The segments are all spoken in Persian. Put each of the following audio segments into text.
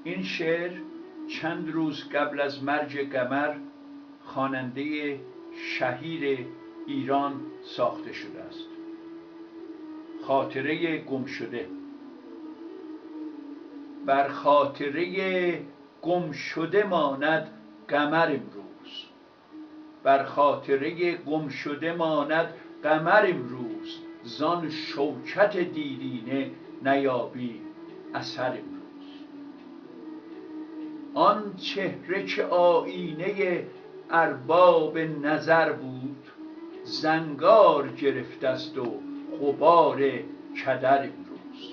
این شعر چند روز قبل از مرگ قمر خواننده شهیر ایران ساخته شده است. خاطره گم شده. بر خاطره گم شده ماند قمر امروز، بر خاطره گم شده ماند قمر امروز، زان شوکت دیرینه نیابی اثر امروز. آن چهره که آیینه ارباب نظر بود، زنگار گرفته است و غبار کدر امروز.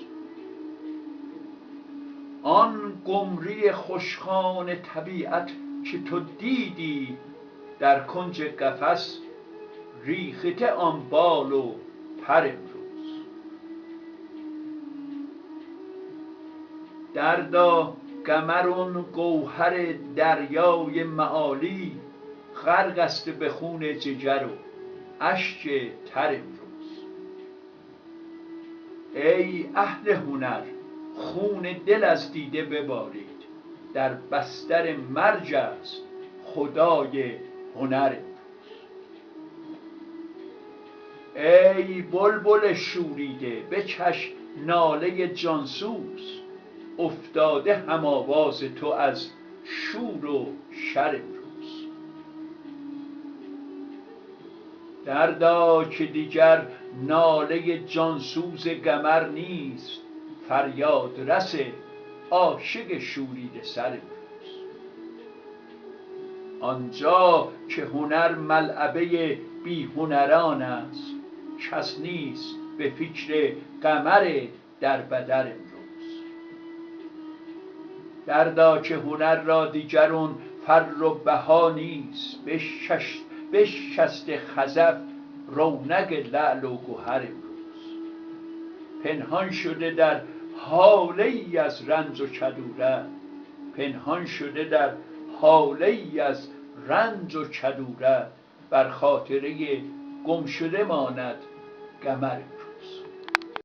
آن قمری خوشخوان طبیعت که تو دیدی، در کنج قفس ریخته آن بال و پر امروز. دردا قمر آن گوهر دریای معالی، غرق است به خون جگر و اشک تر امروز. ای اهل هنر خون دل از دیده ببارید، در بستر مرگ است خدای هنر امروز. ای بلبل شوریده بکش ناله جانسوز، افتاده هم آواز تو از شور و شر امروز. دردا که دیگر ناله جانسوز قمر نیست، فریاد رس عاشق شوریده سر امروز. آنجا که هنر ملعبه بی هنران است، کس نیست به فکر قمر در بدر امروز. دردا که هنر را دیگر آن فر و بها نیست، بشکسته خزف رونق لعل و گهر امروز. پنهان شده در هاله ای از رنج و کدورت، پنهان شده در هاله ای از رنج و کدورت، بر خاطره گم شده ماند قمر.